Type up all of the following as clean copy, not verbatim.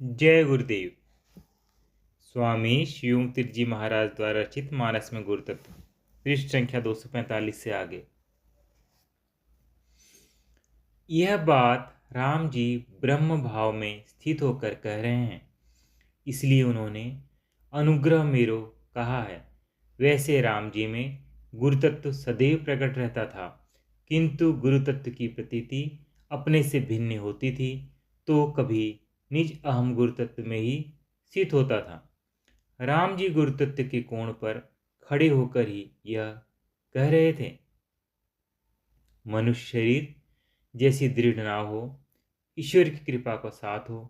जय गुरुदेव। स्वामी शिवम तीर्थ जी महाराज द्वारा रचित मानस में गुरुतत्व, पृष्ठ संख्या 245 से आगे। यह बात राम जी ब्रह्म भाव में स्थित होकर कह रहे हैं, इसलिए उन्होंने अनुग्रह मेरो कहा है। वैसे राम जी में गुरुतत्व सदैव प्रकट रहता था, किंतु गुरुतत्व की प्रतीति अपने से भिन्न होती थी, तो कभी निज अहम गुरुतत्व में ही स्थित होता था। राम जी गुरुतत्व के कोण पर खड़े होकर ही यह कह रहे थे, मनुष्य शरीर जैसी दृढ़ ना हो, ईश्वर की कृपा का साथ हो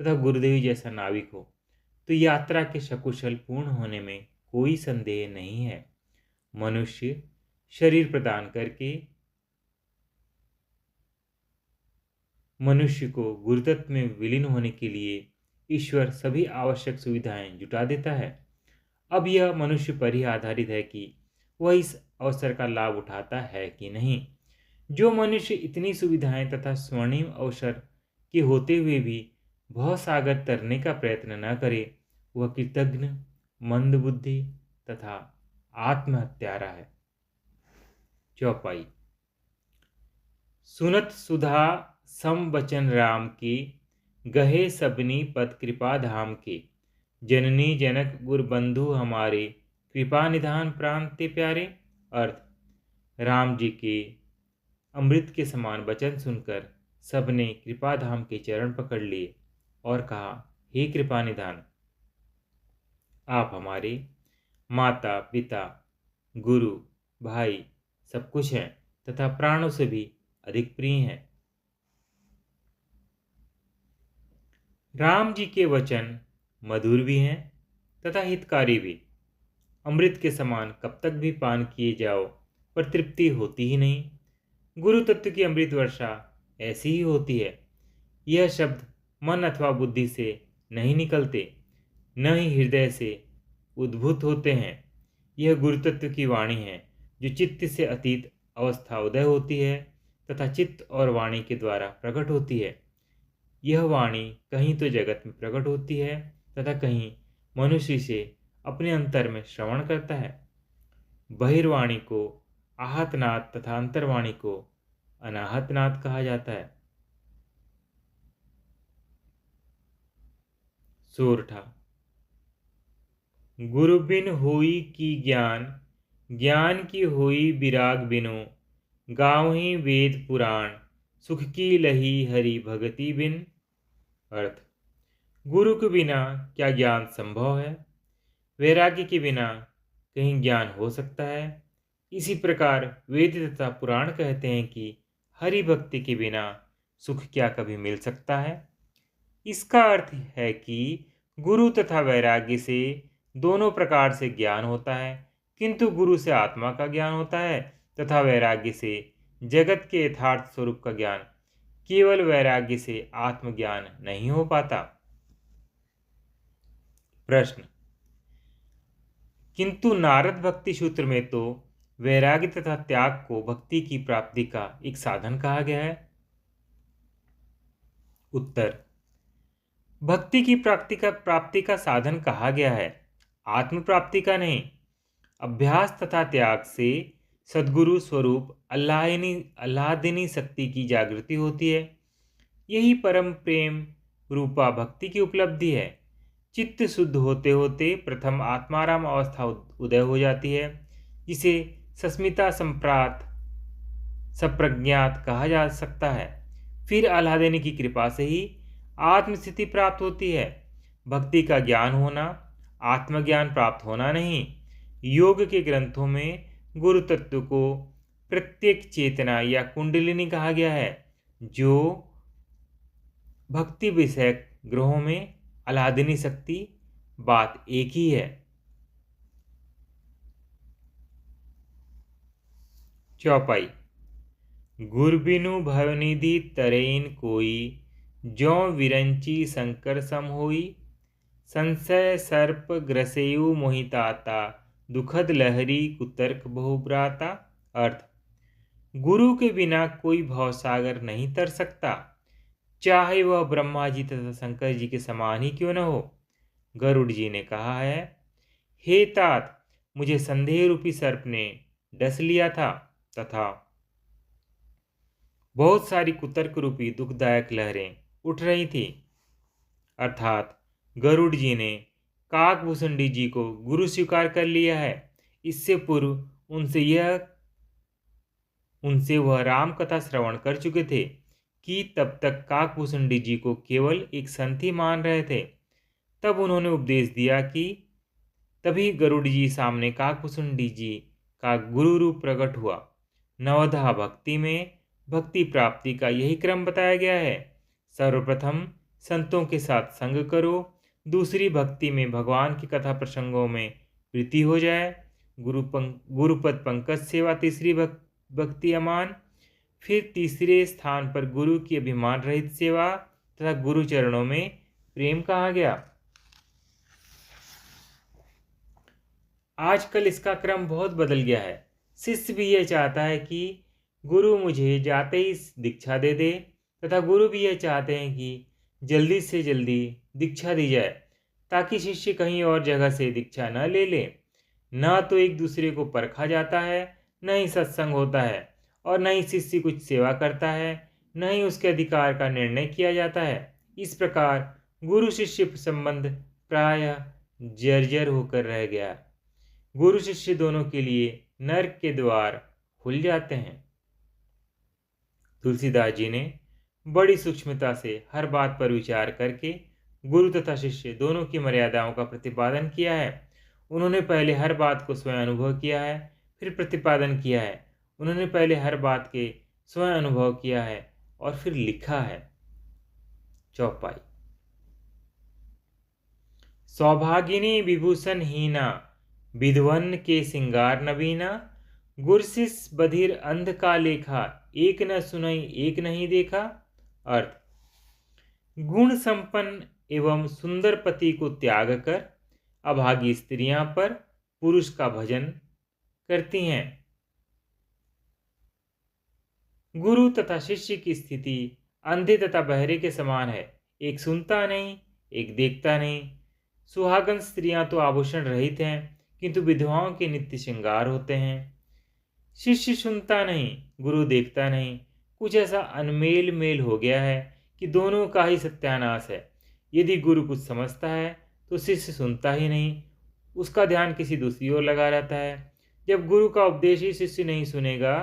तथा गुरुदेव जैसा नाविक हो, तो यात्रा के सकुशल पूर्ण होने में कोई संदेह नहीं है। मनुष्य शरीर प्रदान करके मनुष्य को गुरुतत्व में विलीन होने के लिए ईश्वर सभी आवश्यक सुविधाएं जुटा देता है। अब यह मनुष्य पर ही आधारित है कि वह इस अवसर का लाभ उठाता है कि नहीं। जो मनुष्य इतनी सुविधाएं तथा स्वर्णिम अवसर के होते हुए भी भवसागर तरने का प्रयत्न न करे, वह कृतघ्न, मंदबुद्धि तथा आत्महत्यारा है। चौपाई। सुनत सुधा सम बचन राम के, गहे सबनी पद कृपा धाम के। जननी जनक गुर बंधु हमारे, कृपा निधान प्राण ते प्यारे। अर्थ, राम जी के अमृत के समान वचन सुनकर सबने कृपा धाम के चरण पकड़ लिए और कहा, हे कृपा निधान, आप हमारे माता पिता गुरु भाई सब कुछ हैं तथा प्राणों से भी अधिक प्रिय हैं। राम जी के वचन मधुर भी हैं तथा हितकारी भी। अमृत के समान कब तक भी पान किए जाओ पर तृप्ति होती ही नहीं। गुरु तत्व की अमृत वर्षा ऐसी ही होती है। यह शब्द मन अथवा बुद्धि से नहीं निकलते, न ही हृदय से उद्भूत होते हैं। यह गुरु तत्व की वाणी है जो चित्त से अतीत अवस्था उदय होती है तथा चित्त और वाणी के द्वारा प्रकट होती है। यह वाणी कहीं तो जगत में प्रकट होती है तथा कहीं मनुष्य से अपने अंतर में श्रवण करता है। बहिर्वाणी को आहतनाद तथा अंतर्वाणी को अनाहतनाद कहा जाता है। सोरठा। गुरु बिन होई की ज्ञान, ज्ञान की होई विराग बिनो। गावहीं वेद पुराण, सुख की लही हरि भगति बिन। अर्थ, गुरु के बिना क्या ज्ञान संभव है? वैराग्य के बिना कहीं ज्ञान हो सकता है? इसी प्रकार वेद तथा पुराण कहते हैं कि हरि भक्ति के बिना सुख क्या कभी मिल सकता है? इसका अर्थ है कि गुरु तथा वैराग्य से दोनों प्रकार से ज्ञान होता है, किंतु गुरु से आत्मा का ज्ञान होता है तथा वैराग्य से जगत के यथार्थ स्वरूप का ज्ञान। केवल वैराग्य से आत्मज्ञान नहीं हो पाता। प्रश्न, किंतु नारद भक्ति सूत्र में तो वैराग्य तथा त्याग को भक्ति की प्राप्ति का एक साधन कहा गया है। उत्तर, भक्ति की प्राप्ति का साधन कहा गया है, आत्म प्राप्ति का नहीं। अभ्यास तथा त्याग से सद्गुरु स्वरूप आह्लादिनी शक्ति की जागृति होती है। यही परम प्रेम रूपा भक्ति की उपलब्धि है। चित्त शुद्ध होते होते प्रथम आत्माराम अवस्था उदय हो जाती है, जिसे सस्मिता संप्रात सप्रज्ञात कहा जा सकता है। फिर आह्लादिनी की कृपा से ही आत्मस्थिति प्राप्त होती है। भक्ति का ज्ञान होना आत्मज्ञान प्राप्त होना नहीं। योग के ग्रंथों में गुरु तत्व को प्रत्येक चेतना या कुंडलिनी कहा गया है, जो भक्ति विषयक ग्रहों में आह्लादिनी शक्ति बात एक ही है। चौपाई। गुर बिनु भवनिधि तरेन कोई, ज्यों विरंची शंकर सम होई। संशय सर्प ग्रसेयु मोहिताता, दुखद लहरी कुतर्क बहुब्राता। अर्थ, गुरु के बिना कोई भवसागर नहीं तर सकता। चाहे वह ब्रह्मा जी तथा शंकर जी के समान ही क्यों न हो। गरुड़ जी ने कहा है, हे तात, मुझे संदेह रूपी सर्प ने डस लिया था तथा बहुत सारी कुतर्क रूपी दुखदायक लहरें उठ रही थी। अर्थात गरुड़ जी ने काकभूषुंडी जी को गुरु स्वीकार कर लिया है। इससे पूर्व उनसे वह राम कथा श्रवण कर चुके थे कि तब तक काकभूषुंडी जी को केवल एक संत ही मान रहे थे। तब उन्होंने उपदेश दिया कि तभी गरुड़ जी सामने काकभूषुंडी जी का गुरु रूप प्रकट हुआ। नवधा भक्ति में भक्ति प्राप्ति का यही क्रम बताया गया है। सर्वप्रथम संतों के साथ संग करो, दूसरी भक्ति में भगवान की कथा प्रसंगों में प्रीति हो जाए, गुरुपद पंकज सेवा तीसरी भक्ति अमान, फिर तीसरे स्थान पर गुरु की अभिमान रहित सेवा तथा गुरु चरणों में प्रेम कहा गया। आजकल इसका क्रम बहुत बदल गया है। शिष्य भी यह चाहता है कि गुरु मुझे जाते ही दीक्षा दे दे तथा गुरु भी यह चाहते हैं कि जल्दी से जल्दी दीक्षा दी जाए ताकि शिष्य कहीं और जगह से दीक्षा न ले ले। न तो एक दूसरे को परखा जाता है, न ही सत्संग होता है और न ही शिष्य कुछ सेवा करता है, न ही उसके अधिकार का निर्णय किया जाता है। इस प्रकार गुरु शिष्य संबंध प्रायः जर्जर होकर रह गया। गुरु शिष्य दोनों के लिए नर्क के द्वार खुल जाते हैं। तुलसीदास जी ने बड़ी सूक्ष्मता से हर बात पर विचार करके गुरु तथा शिष्य दोनों की मर्यादाओं का प्रतिपादन किया है। उन्होंने पहले हर बात को स्वयं अनुभव किया है, फिर प्रतिपादन किया है। उन्होंने पहले हर बात के स्वयं अनुभव किया है और फिर लिखा है। चौपाई। सौभागिनी विभूषण हीना, विधवन के सिंगार नवीना, गुरशिष बधिर अंध का लेखा, एक न सुनई एक नहीं देखा। अर्थ, गुण संपन्न एवं सुंदर पति को त्याग कर अभागी स्त्रियां पर पुरुष का भजन करती हैं। गुरु तथा शिष्य की स्थिति अंधे तथा बहरे के समान है, एक सुनता नहीं एक देखता नहीं। सुहागन स्त्रियां तो आभूषण रहित हैं, किंतु विधवाओं के नित्य श्रृंगार होते हैं। शिष्य सुनता नहीं, गुरु देखता नहीं। कुछ ऐसा अनमेल मेल हो गया है कि दोनों का ही सत्यानाश है। यदि गुरु कुछ समझता है तो शिष्य सुनता ही नहीं, उसका ध्यान किसी दूसरी ओर लगा रहता है। जब गुरु का उपदेश ही शिष्य नहीं सुनेगा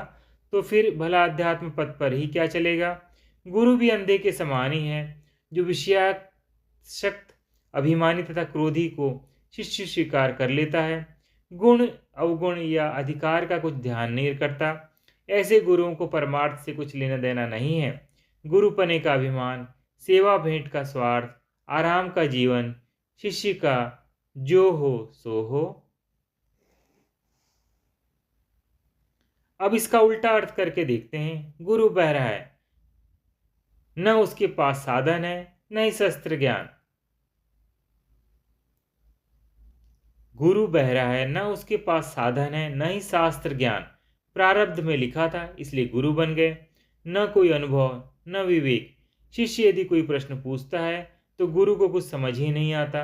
तो फिर भला अध्यात्म पथ पर ही क्या चलेगा। गुरु भी अंधे के समान ही है, जो विषयासक्त अभिमानी तथा क्रोधी को शिष्य स्वीकार कर लेता है, गुण अवगुण या अधिकार का कुछ ध्यान नहीं करता। ऐसे गुरुओं को परमार्थ से कुछ लेना देना नहीं है। गुरुपने का अभिमान, सेवा भेंट का स्वार्थ, आराम का जीवन, शिष्य का जो हो सो हो। अब इसका उल्टा अर्थ करके देखते हैं। गुरु बहरा है, न उसके पास साधन है न ही शस्त्र ज्ञान। गुरु बहरा है, न उसके पास साधन है न ही शास्त्र ज्ञान। प्रारब्ध में लिखा था इसलिए गुरु बन गए, न कोई अनुभव न विवेक। शिष्य यदि कोई प्रश्न पूछता है तो गुरु को कुछ समझ ही नहीं आता।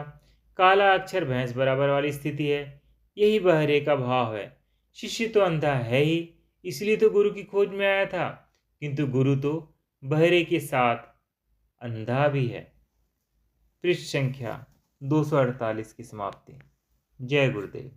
काला अक्षर भैंस बराबर वाली स्थिति है। यही बहरे का भाव है। शिष्य तो अंधा है ही, इसलिए तो गुरु की खोज में आया था, किंतु गुरु तो बहरे के साथ अंधा भी है। पृष्ठ संख्या 248 की समाप्ति। जय गुरुदेव।